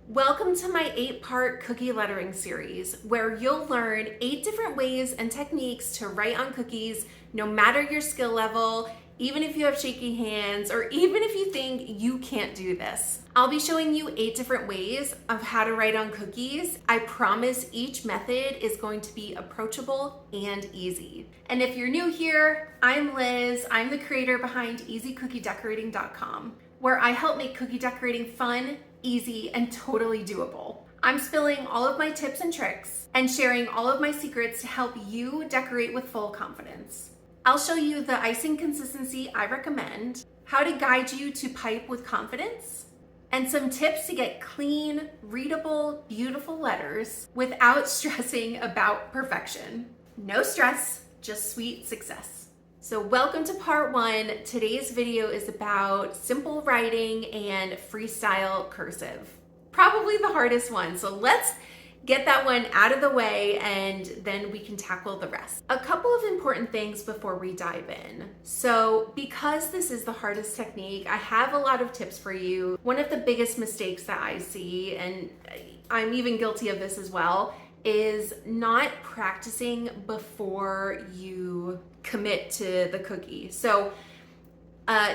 Welcome to my 8-part cookie lettering series, where you'll learn 8 different ways and techniques to write on cookies, no matter your skill level, even if you have shaky hands, or even if you think you can't do this. I'll be showing you 8 different ways of how to write on cookies. I promise each method is going to be approachable and easy. And if you're new here, I'm Liz. I'm the creator behind EasyCookieDecorating.com, where I help make cookie decorating fun, easy, and totally doable. I'm spilling all of my tips and tricks and sharing all of my secrets to help you decorate with full confidence. I'll show you the icing consistency I recommend, how to guide you to pipe with confidence, and some tips to get clean, readable, beautiful letters without stressing about perfection. No stress, just sweet success. So welcome to part 1. Today's video is about simple writing and freestyle cursive. Probably the hardest one, so let's get that one out of the way and then we can tackle the rest. A couple of important things before we dive in. So because this is the hardest technique, I have a lot of tips for you. One of the biggest mistakes that I see, and I'm even guilty of this as well, is not practicing before you commit to the cookie. So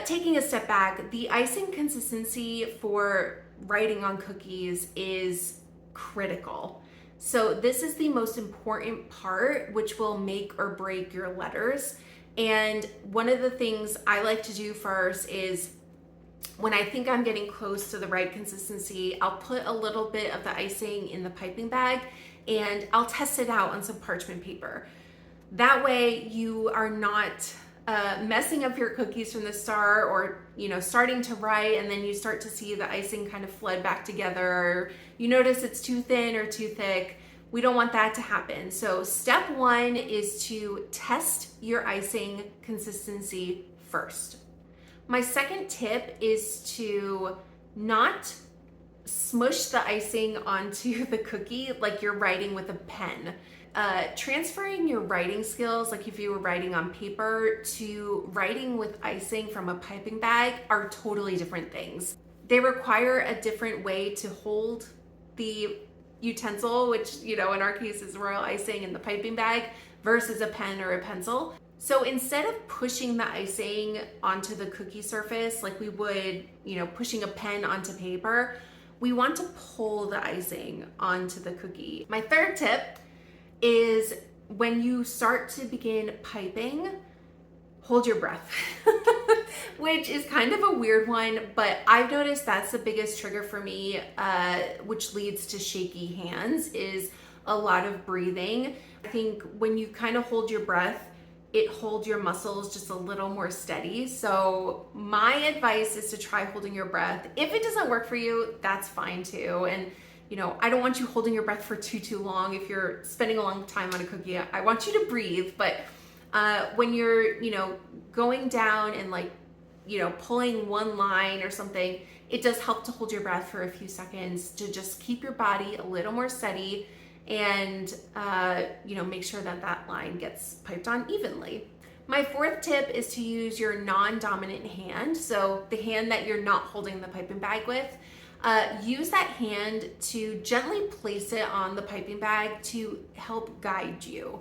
taking a step back, the icing consistency for writing on cookies is critical. So this is the most important part, which will make or break your letters. And one of the things I like to do first is, when I think I'm getting close to the right consistency, I'll put a little bit of the icing in the piping bag and I'll test it out on some parchment paper. That way you are not messing up your cookies from the start, or starting to write and then you start to see the icing kind of flood back together, or you notice it's too thin or too thick. We don't want that to happen. So step 1 is to test your icing consistency first. My second tip is to not smush the icing onto the cookie like you're writing with a pen. Transferring your writing skills, like if you were writing on paper, to writing with icing from a piping bag are totally different things. They require a different way to hold the utensil, which, in our case is royal icing in the piping bag, versus a pen or a pencil. So instead of pushing the icing onto the cookie surface like we would, pushing a pen onto paper, we want to pull the icing onto the cookie. My third tip is, when you start to begin piping, hold your breath, which is kind of a weird one, but I've noticed that's the biggest trigger for me, which leads to shaky hands, is a lot of breathing. I think when you kind of hold your breath, it holds your muscles just a little more steady. So my advice is to try holding your breath. If it doesn't work for you, that's fine too. And I don't want you holding your breath for too long. If you're spending a long time on a cookie, I want you to breathe. But when you're, going down and pulling one line or something, it does help to hold your breath for a few seconds to just keep your body a little more steady and make sure that that line gets piped on evenly. My fourth tip is to use your non-dominant hand, so the hand that you're not holding the piping bag with. Use that hand to gently place it on the piping bag to help guide you.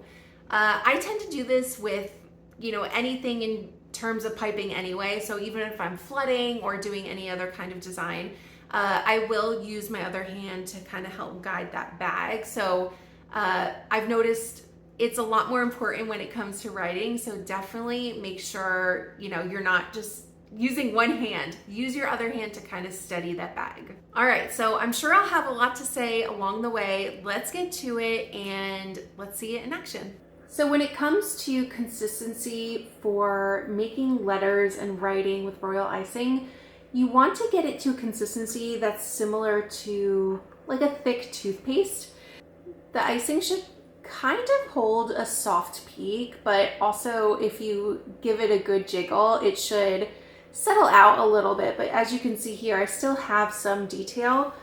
I tend to do this with anything in terms of piping anyway, so even if I'm flooding or doing any other kind of design, I will use my other hand to kind of help guide that bag. So I've noticed it's a lot more important when it comes to writing, so definitely make sure you're not just using one hand. Use your other hand to kind of steady that bag. All right, so I'm sure I'll have a lot to say along the way. Let's get to it and let's see it in action. So when it comes to consistency for making letters and writing with royal icing, you want to get it to a consistency that's similar to like a thick toothpaste. The icing should kind of hold a soft peak, but also if you give it a good jiggle, it should settle out a little bit. But as you can see here, I still have some detail,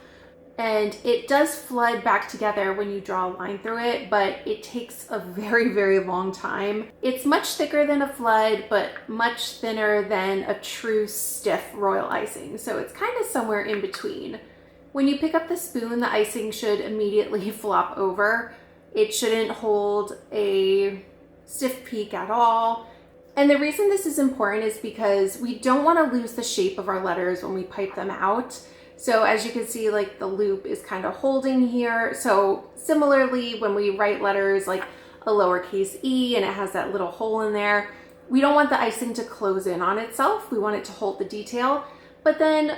and it does flood back together when you draw a line through it, but it takes a very, very long time. It's much thicker than a flood, but much thinner than a true stiff royal icing. So it's kind of somewhere in between. When you pick up the spoon, the icing should immediately flop over. It shouldn't hold a stiff peak at all. And the reason this is important is because we don't want to lose the shape of our letters when we pipe them out. So as you can see, like the loop is kind of holding here. So similarly, when we write letters like a lowercase e and it has that little hole in there, we don't want the icing to close in on itself. We want it to hold the detail. But then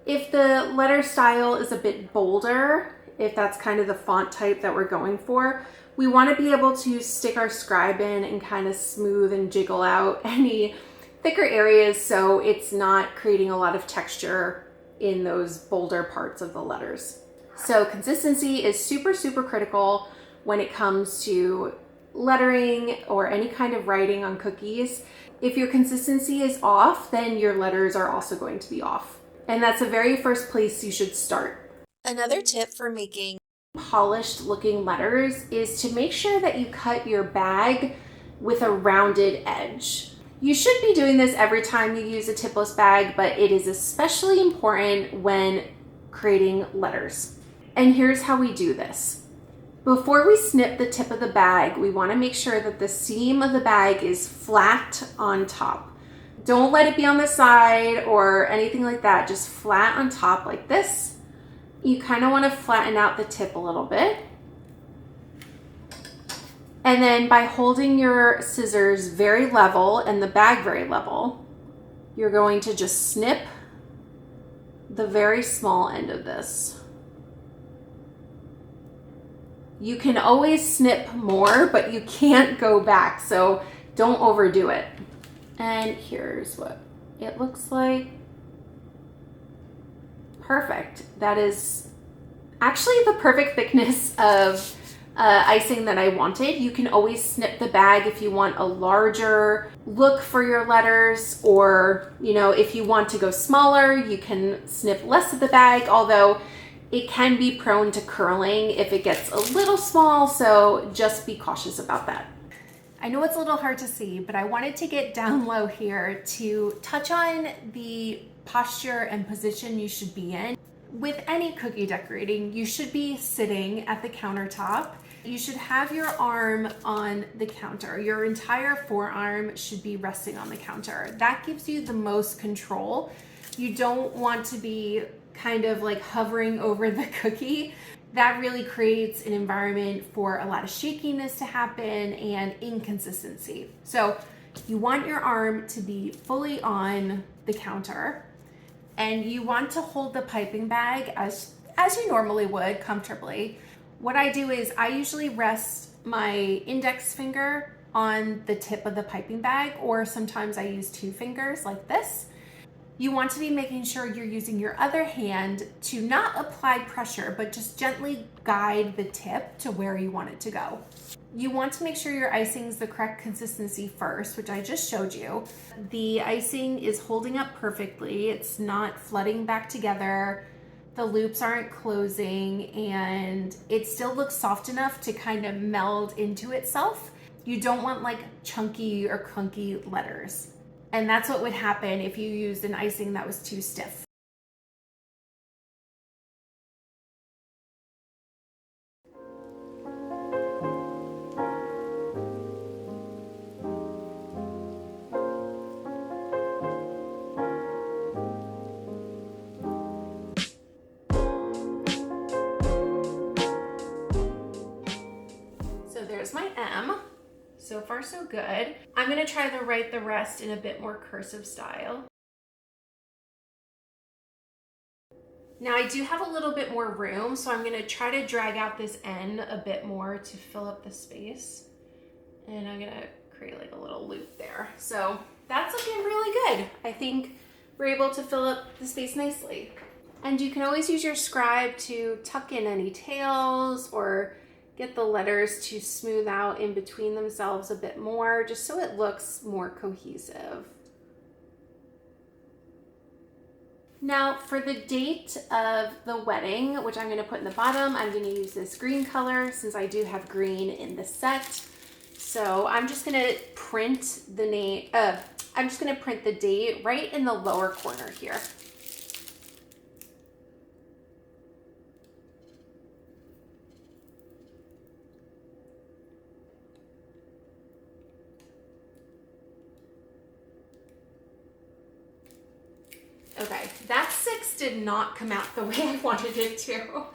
if the letter style is a bit bolder, if that's kind of the font type that we're going for, we want to be able to stick our scribe in and kind of smooth and jiggle out any thicker areas so it's not creating a lot of texture in those bolder parts of the letters. So consistency is super, super critical when it comes to lettering or any kind of writing on cookies. If your consistency is off, then your letters are also going to be off. And that's the very first place you should start. Another tip for making polished looking letters is to make sure that you cut your bag with a rounded edge. You should be doing this every time you use a tipless bag, but it is especially important when creating letters. And here's how we do this. Before we snip the tip of the bag, we want to make sure that the seam of the bag is flat on top. Don't let it be on the side or anything like that, just flat on top like this. You kind of want to flatten out the tip a little bit. And then by holding your scissors very level and the bag very level, you're going to just snip the very small end of this. You can always snip more, but you can't go back, so don't overdo it. And here's what it looks like. Perfect. That is actually the perfect thickness of icing that I wanted. You can always snip the bag if you want a larger look for your letters, or if you want to go smaller, you can snip less of the bag, although it can be prone to curling if it gets a little small, so just be cautious about that. I know it's a little hard to see, but I wanted to get down low here to touch on the posture and position you should be in. With any cookie decorating, you should be sitting at the countertop. You should have your arm on the counter. Your entire forearm should be resting on the counter. That gives you the most control. You don't want to be kind of like hovering over the cookie. That really creates an environment for a lot of shakiness to happen and inconsistency. So you want your arm to be fully on the counter, and you want to hold the piping bag as you normally would, comfortably. What I do is I usually rest my index finger on the tip of the piping bag, or sometimes I use 2 fingers like this. You want to be making sure you're using your other hand to not apply pressure, but just gently guide the tip to where you want it to go. You want to make sure your icing is the correct consistency first, which I just showed you. The icing is holding up perfectly. It's not flooding back together. The loops aren't closing, and it still looks soft enough to kind of meld into itself. You don't want like chunky or clunky letters. And that's what would happen if you used an icing that was too stiff. So there's my M. So far, so good. I'm gonna try to write the rest in a bit more cursive style. Now I do have a little bit more room, so I'm gonna try to drag out this N a bit more to fill up the space. And I'm gonna create like a little loop there. So that's looking really good. I think we're able to fill up the space nicely. And you can always use your scribe to tuck in any tails or get the letters to smooth out in between themselves a bit more, just so it looks more cohesive. Now for the date of the wedding, which I'm gonna put in the bottom, I'm gonna use this green color since I do have green in the set. So I'm just gonna print the name, I'm just gonna print the date right in the lower corner here. Okay, that 6 did not come out the way I wanted it to.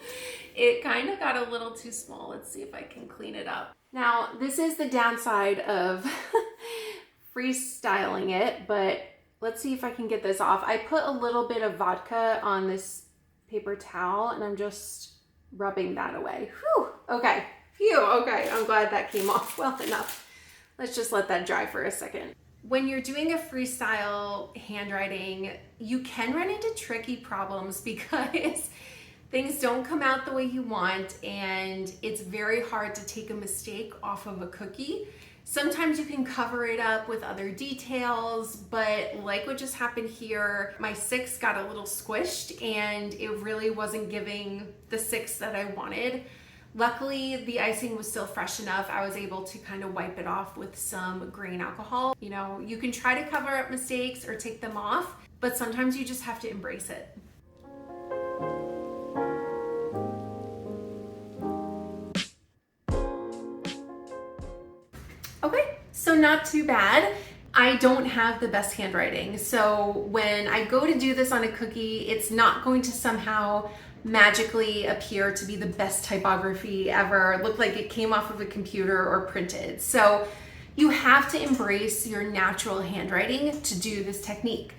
It kind of got a little too small. Let's see if I can clean it up. Now, this is the downside of freestyling it, but let's see if I can get this off. I put a little bit of vodka on this paper towel and I'm just rubbing that away. Whew, okay, phew, okay, I'm glad that came off well enough. Let's just let that dry for a second. When you're doing a freestyle handwriting, you can run into tricky problems because things don't come out the way you want and it's very hard to take a mistake off of a cookie. Sometimes you can cover it up with other details, but like what just happened here, my 6 got a little squished and it really wasn't giving the 6 that I wanted. Luckily, the icing was still fresh enough. I was able to kind of wipe it off with some grain alcohol. You know, you can try to cover up mistakes or take them off, but sometimes you just have to embrace it. Okay, so not too bad. I don't have the best handwriting, so when I go to do this on a cookie, it's not going to somehow magically appear to be the best typography ever, look like it came off of a computer or printed. So you have to embrace your natural handwriting to do this technique.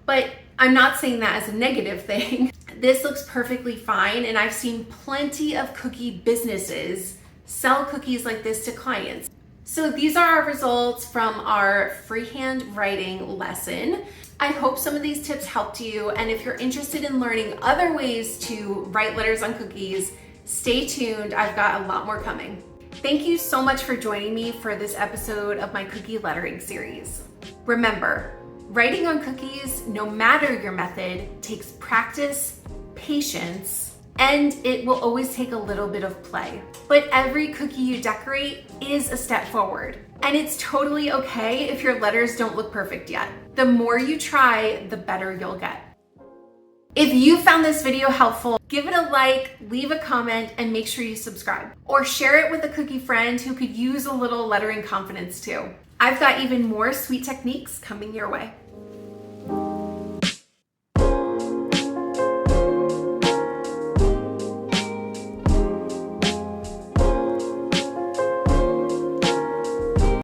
But I'm not saying that as a negative thing. This looks perfectly fine, and I've seen plenty of cookie businesses sell cookies like this to clients. So these are our results from our freehand writing lesson. I hope some of these tips helped you, and if you're interested in learning other ways to write letters on cookies, stay tuned. I've got a lot more coming. Thank you so much for joining me for this episode of my cookie lettering series. Remember, writing on cookies, no matter your method, takes practice, patience, and it will always take a little bit of play. But every cookie you decorate is a step forward. And it's totally okay if your letters don't look perfect yet. The more you try, the better you'll get. If you found this video helpful, give it a like, leave a comment, and make sure you subscribe. Or share it with a cookie friend who could use a little lettering confidence too. I've got even more sweet techniques coming your way.